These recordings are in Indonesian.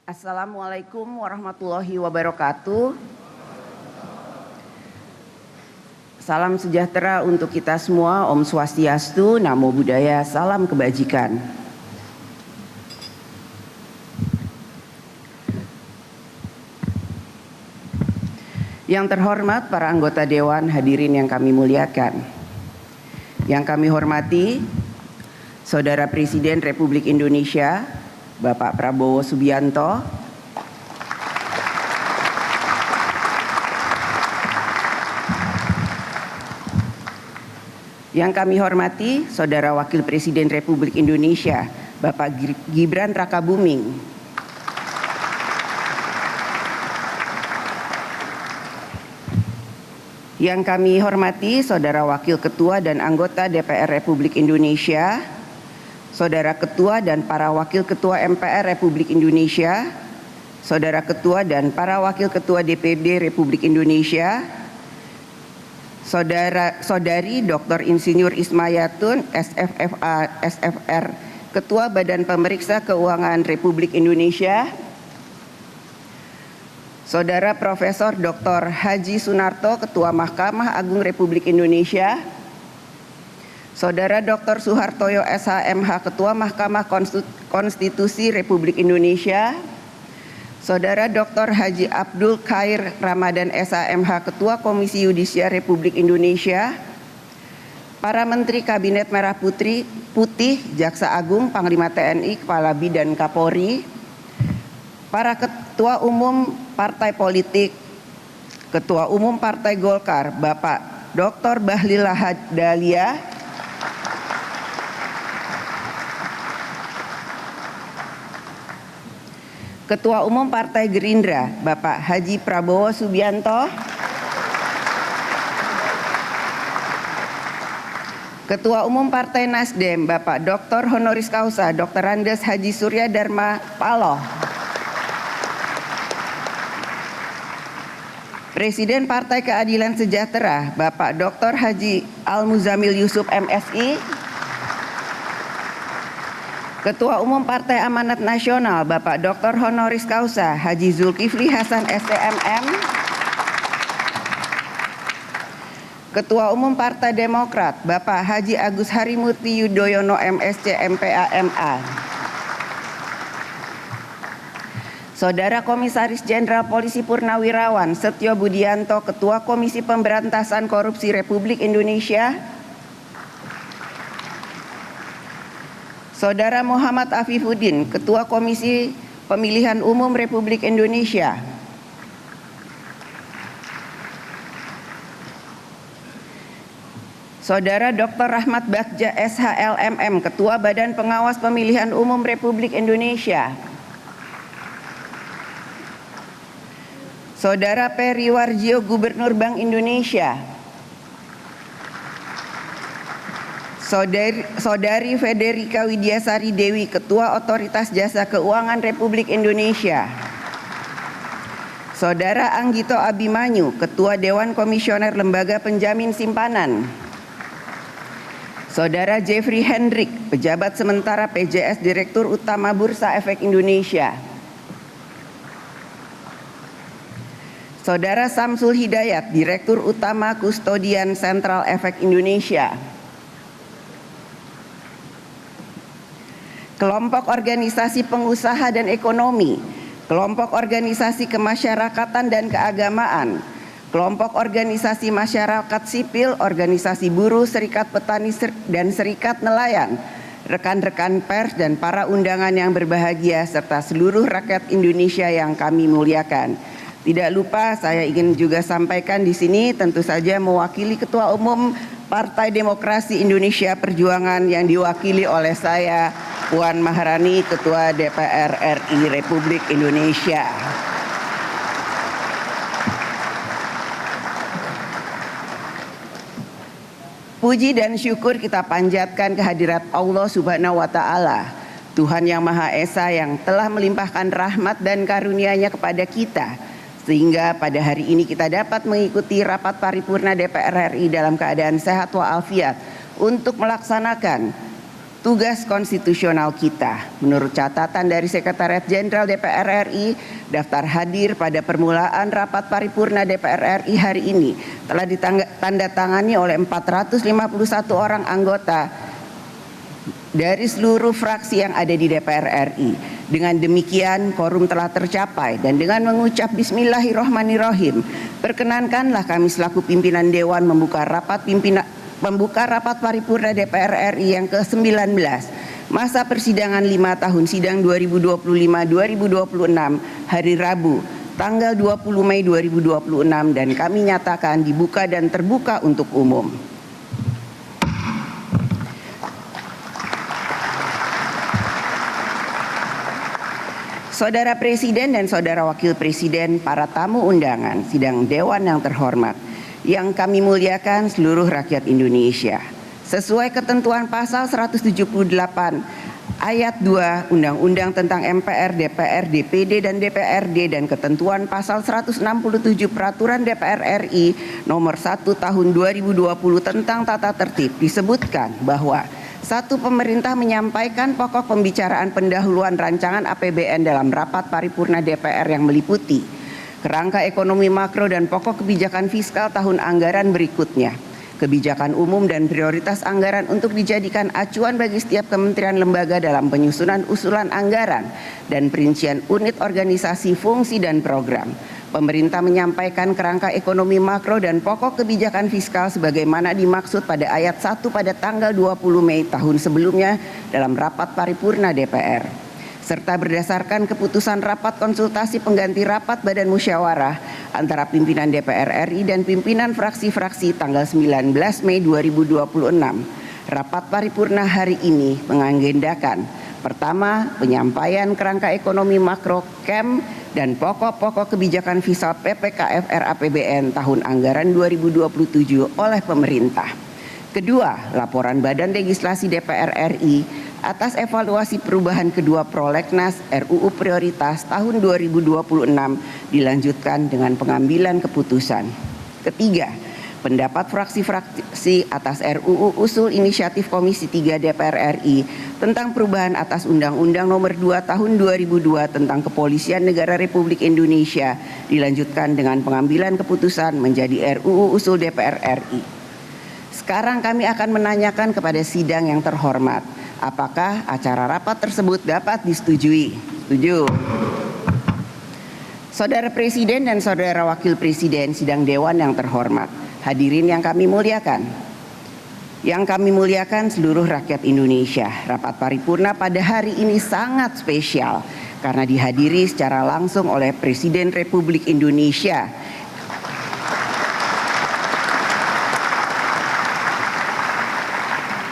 Assalamualaikum warahmatullahi wabarakatuh. Salam sejahtera untuk kita semua. Om Swastiastu, Namo Buddhaya, salam kebajikan. Yang terhormat para anggota Dewan, hadirin yang kami muliakan. Yang kami hormati Saudara Presiden Republik Indonesia, Bapak Prabowo Subianto, yang kami hormati Saudara Wakil Presiden Republik Indonesia, Bapak Gibran Rakabuming, yang kami hormati Saudara Wakil Ketua dan anggota DPR Republik Indonesia, Saudara Ketua dan para Wakil Ketua MPR Republik Indonesia, Saudara Ketua dan para Wakil Ketua DPD Republik Indonesia, Saudari Dr. Insinyur Ismayatun, SFFA, SFR, Ketua Badan Pemeriksa Keuangan Republik Indonesia, Saudara Profesor Dr. Haji Sunarto, Ketua Mahkamah Agung Republik Indonesia, Saudara Dr. Suhartoyo SHMH, Ketua Mahkamah Konstitusi Republik Indonesia, Saudara Dr. Haji Abdul Khair Ramadan SHMH, Ketua Komisi Yudisial Republik Indonesia, para Menteri Kabinet Merah Putih, Jaksa Agung, Panglima TNI, Kepala BIN dan Kapolri, para Ketua Umum Partai Politik, Ketua Umum Partai Golkar, Bapak Dr. Bahlil Lahadalia, Ketua Umum Partai Gerindra, Bapak Haji Prabowo Subianto, Ketua Umum Partai Nasdem, Bapak Dr. Honoris Causa Dr. Andes Haji Surya Dharma Paloh, Presiden Partai Keadilan Sejahtera, Bapak Dr. Haji Al-Muzamil Yusuf MSI, Ketua Umum Partai Amanat Nasional, Bapak Dr. Honoris Causa Haji Zulkifli Hasan STMM, Ketua Umum Partai Demokrat, Bapak Haji Agus Harimurti Yudhoyono MSc MPA MA, Saudara Komisaris Jenderal Polisi Purnawirawan Setio Budianto, Ketua Komisi Pemberantasan Korupsi Republik Indonesia, Saudara Muhammad Afifuddin, Ketua Komisi Pemilihan Umum Republik Indonesia, Saudara Dr. Rahmat Bagja SHLMM, Ketua Badan Pengawas Pemilihan Umum Republik Indonesia, Saudara Peri Warjio, Gubernur Bank Indonesia, Saudari Federica Widiasari Dewi, Ketua Otoritas Jasa Keuangan Republik Indonesia, Saudara Anggito Abimanyu, Ketua Dewan Komisioner Lembaga Penjamin Simpanan, Saudara Jeffrey Hendrik, Pejabat Sementara PJS Direktur Utama Bursa Efek Indonesia, Saudara Samsul Hidayat, Direktur Utama Kustodian Sentral Efek Indonesia, Kelompok Organisasi Pengusaha dan Ekonomi, Kelompok Organisasi Kemasyarakatan dan Keagamaan, Kelompok Organisasi Masyarakat Sipil, Organisasi Buruh, Serikat Petani dan Serikat Nelayan, rekan-rekan pers dan para undangan yang berbahagia, serta seluruh rakyat Indonesia yang kami muliakan. Tidak lupa saya ingin juga sampaikan di sini tentu saja mewakili Ketua Umum Partai Demokrasi Indonesia Perjuangan yang diwakili oleh saya, Puan Maharani, Ketua DPR RI Republik Indonesia. Puji dan syukur kita panjatkan kehadirat Allah Subhanahu wa Ta'ala, Tuhan yang Maha Esa yang telah melimpahkan rahmat dan karunia-Nya kepada kita, sehingga pada hari ini kita dapat mengikuti rapat paripurna DPR RI dalam keadaan sehat walafiat untuk melaksanakan tugas konstitusional kita. Menurut catatan dari Sekretariat Jenderal DPR RI, daftar hadir pada permulaan rapat paripurna DPR RI hari ini telah ditandatangani oleh 451 orang anggota dari seluruh fraksi yang ada di DPR RI. Dengan demikian, quorum telah tercapai dan dengan mengucap Bismillahirrohmanirrohim, perkenankanlah kami selaku pimpinan Dewan membuka rapat paripurna DPR RI yang ke-19 masa persidangan 5 tahun sidang 2025-2026 hari Rabu tanggal 20 Mei 2026 dan kami nyatakan dibuka dan terbuka untuk umum. Saudara Presiden dan Saudara Wakil Presiden, para tamu undangan sidang Dewan yang terhormat, yang kami muliakan seluruh rakyat Indonesia. Sesuai ketentuan pasal 178 ayat 2 Undang-Undang tentang MPR, DPR, DPD, dan DPRD dan ketentuan pasal 167 Peraturan DPR RI nomor 1 tahun 2020 tentang tata tertib disebutkan bahwa 1. Pemerintah menyampaikan pokok pembicaraan pendahuluan rancangan APBN dalam rapat paripurna DPR yang meliputi kerangka ekonomi makro dan pokok kebijakan fiskal tahun anggaran berikutnya, kebijakan umum dan prioritas anggaran untuk dijadikan acuan bagi setiap kementerian lembaga dalam penyusunan usulan anggaran dan perincian unit organisasi, fungsi, dan program. Pemerintah menyampaikan kerangka ekonomi makro dan pokok kebijakan fiskal sebagaimana dimaksud pada ayat 1 pada tanggal 20 Mei tahun sebelumnya dalam rapat paripurna DPR. Serta berdasarkan keputusan rapat konsultasi pengganti rapat Badan Musyawarah antara pimpinan DPR RI dan pimpinan fraksi-fraksi tanggal 19 Mei 2026. Rapat paripurna hari ini mengagendakan: pertama, penyampaian kerangka ekonomi makro KEM dan pokok-pokok kebijakan fiskal PPKF RAPBN tahun anggaran 2027 oleh pemerintah. Kedua, laporan Badan Legislasi DPR RI atas evaluasi perubahan kedua prolegnas RUU Prioritas tahun 2026 dilanjutkan dengan pengambilan keputusan. Ketiga, pendapat fraksi-fraksi atas RUU Usul Inisiatif Komisi 3 DPR RI tentang perubahan atas Undang-Undang Nomor 2 Tahun 2002 tentang Kepolisian Negara Republik Indonesia dilanjutkan dengan pengambilan keputusan menjadi RUU Usul DPR RI. Sekarang kami akan menanyakan kepada sidang yang terhormat, apakah acara rapat tersebut dapat disetujui? Setuju. Saudara Presiden dan Saudara Wakil Presiden sidang Dewan yang terhormat, hadirin yang kami muliakan. Yang kami muliakan seluruh rakyat Indonesia, rapat paripurna pada hari ini sangat spesial karena dihadiri secara langsung oleh Presiden Republik Indonesia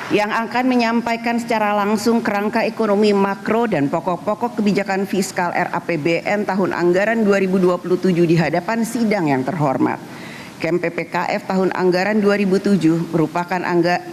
yang akan menyampaikan secara langsung kerangka ekonomi makro dan pokok-pokok kebijakan fiskal RAPBN tahun anggaran 2027 di hadapan sidang yang terhormat. KEM PPKF tahun anggaran 2007 merupakan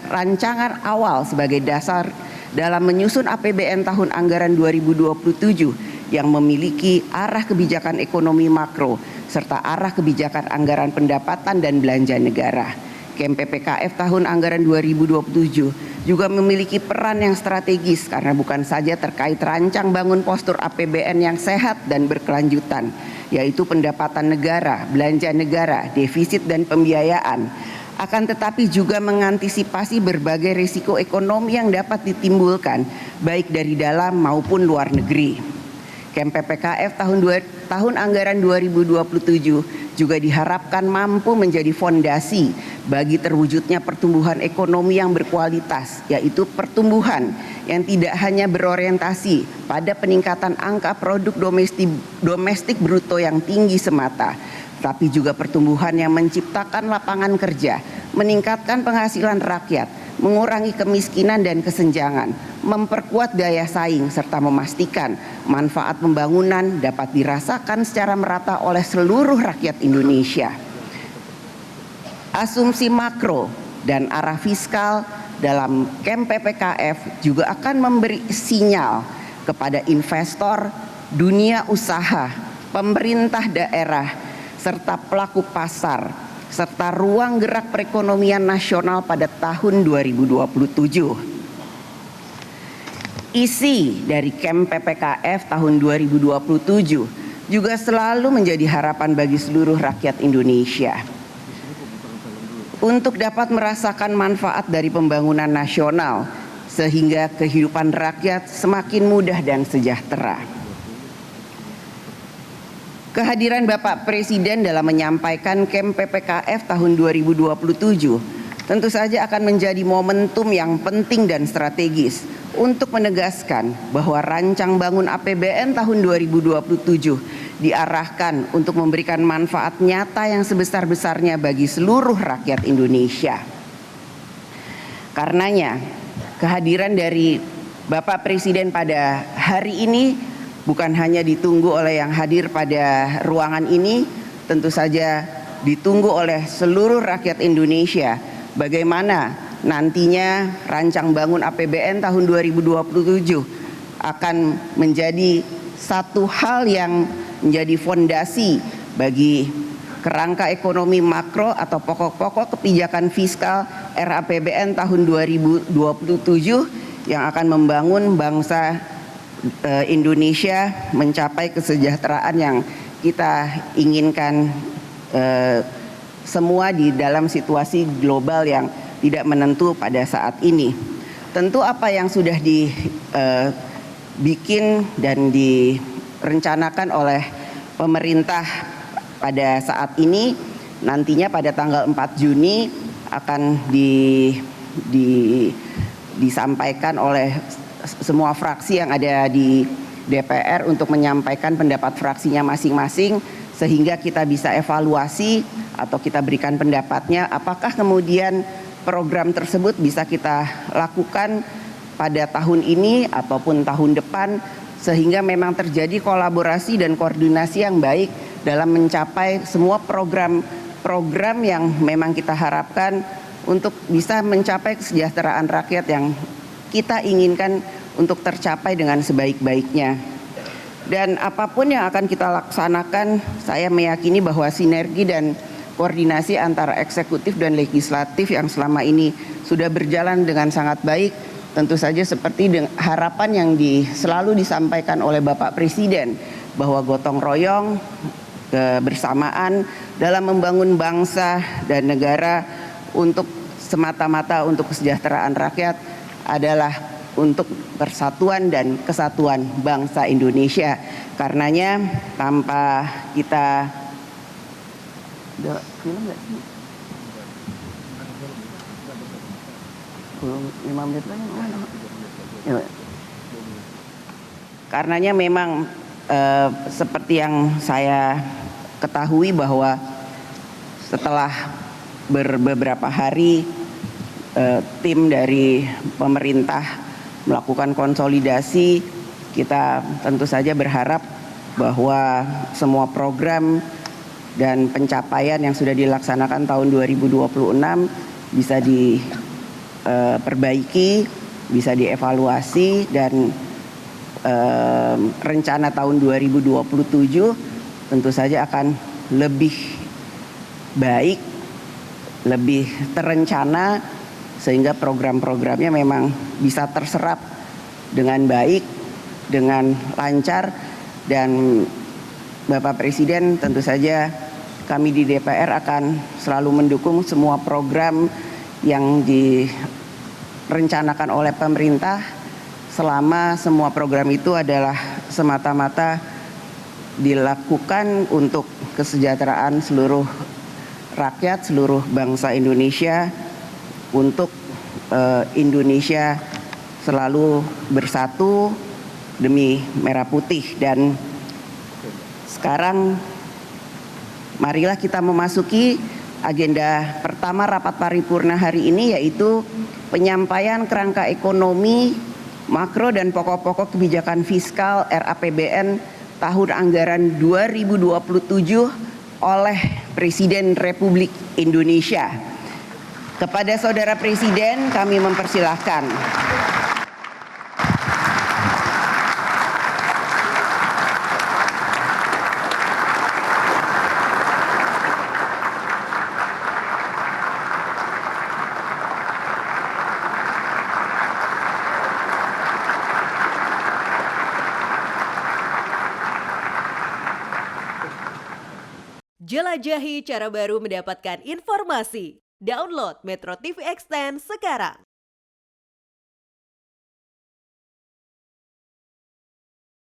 rancangan awal sebagai dasar dalam menyusun APBN tahun anggaran 2027 yang memiliki arah kebijakan ekonomi makro serta arah kebijakan anggaran pendapatan dan belanja negara. KEM PPKF tahun anggaran 2027 juga memiliki peran yang strategis karena bukan saja terkait rancang bangun postur APBN yang sehat dan berkelanjutan, yaitu pendapatan negara, belanja negara, defisit dan pembiayaan, akan tetapi juga mengantisipasi berbagai risiko ekonomi yang dapat ditimbulkan baik dari dalam maupun luar negeri. KEM PPKF tahun anggaran 2027 juga diharapkan mampu menjadi fondasi bagi terwujudnya pertumbuhan ekonomi yang berkualitas, yaitu pertumbuhan yang tidak hanya berorientasi pada peningkatan angka produk domestik bruto yang tinggi semata, tapi juga pertumbuhan yang menciptakan lapangan kerja, meningkatkan penghasilan rakyat, mengurangi kemiskinan dan kesenjangan, memperkuat daya saing, serta memastikan manfaat pembangunan dapat dirasakan secara merata oleh seluruh rakyat Indonesia. Asumsi makro dan arah fiskal dalam KEM PPKF juga akan memberi sinyal kepada investor, dunia usaha, pemerintah daerah, serta pelaku pasar, serta ruang gerak perekonomian nasional pada tahun 2027. Isi dari KEM PPKF tahun 2027 juga selalu menjadi harapan bagi seluruh rakyat Indonesia untuk dapat merasakan manfaat dari pembangunan nasional sehingga kehidupan rakyat semakin mudah dan sejahtera. Kehadiran Bapak Presiden dalam menyampaikan KEM PPKF tahun 2027 tentu saja akan menjadi momentum yang penting dan strategis untuk menegaskan bahwa rancang bangun APBN tahun 2027 diarahkan untuk memberikan manfaat nyata yang sebesar-besarnya bagi seluruh rakyat Indonesia. Karenanya, kehadiran dari Bapak Presiden pada hari ini bukan hanya ditunggu oleh yang hadir pada ruangan ini, tentu saja ditunggu oleh seluruh rakyat Indonesia. Bagaimana nantinya rancang bangun APBN tahun 2027 akan menjadi satu hal yang menjadi fondasi bagi kerangka ekonomi makro atau pokok-pokok kebijakan fiskal RAPBN tahun 2027 yang akan membangun bangsa Indonesia mencapai kesejahteraan yang kita inginkan semua di dalam situasi global yang tidak menentu pada saat ini. Tentu apa yang sudah dibikin dan direncanakan oleh pemerintah pada saat ini, nantinya pada tanggal 4 Juni akan disampaikan oleh semua fraksi yang ada di DPR untuk menyampaikan pendapat fraksinya masing-masing, sehingga kita bisa evaluasi atau kita berikan pendapatnya apakah kemudian program tersebut bisa kita lakukan pada tahun ini ataupun tahun depan, sehingga memang terjadi kolaborasi dan koordinasi yang baik dalam mencapai semua program yang memang kita harapkan untuk bisa mencapai kesejahteraan rakyat yang kita inginkan untuk tercapai dengan sebaik-baiknya. Dan apapun yang akan kita laksanakan, saya meyakini bahwa sinergi dan koordinasi antara eksekutif dan legislatif yang selama ini sudah berjalan dengan sangat baik, tentu saja seperti harapan yang selalu disampaikan oleh Bapak Presiden bahwa gotong royong kebersamaan dalam membangun bangsa dan negara untuk semata-mata untuk kesejahteraan rakyat adalah untuk persatuan dan kesatuan bangsa Indonesia. Karenanya tanpa kita film nggak sih? 5 menit lagi. Karenanya memang seperti yang saya ketahui bahwa setelah beberapa hari tim dari pemerintah melakukan konsolidasi, kita tentu saja berharap bahwa semua program dan pencapaian yang sudah dilaksanakan tahun 2026 bisa diperbaiki, bisa dievaluasi, dan rencana tahun 2027 tentu saja akan lebih baik, lebih terencana, sehingga program-programnya memang bisa terserap dengan baik, dengan lancar. Dan Bapak Presiden, tentu saja kami di DPR akan selalu mendukung semua program yang direncanakan oleh pemerintah selama semua program itu adalah semata-mata dilakukan untuk kesejahteraan seluruh rakyat, seluruh bangsa Indonesia, untuk Indonesia selalu bersatu demi merah putih. Dan sekarang marilah kita memasuki agenda pertama rapat paripurna hari ini, yaitu penyampaian kerangka ekonomi makro dan pokok-pokok kebijakan fiskal RAPBN tahun anggaran 2027 oleh Presiden Republik Indonesia. Kepada Saudara Presiden kami mempersilahkan. Jelajahi cara baru mendapatkan informasi. Download Metro TV Extend sekarang.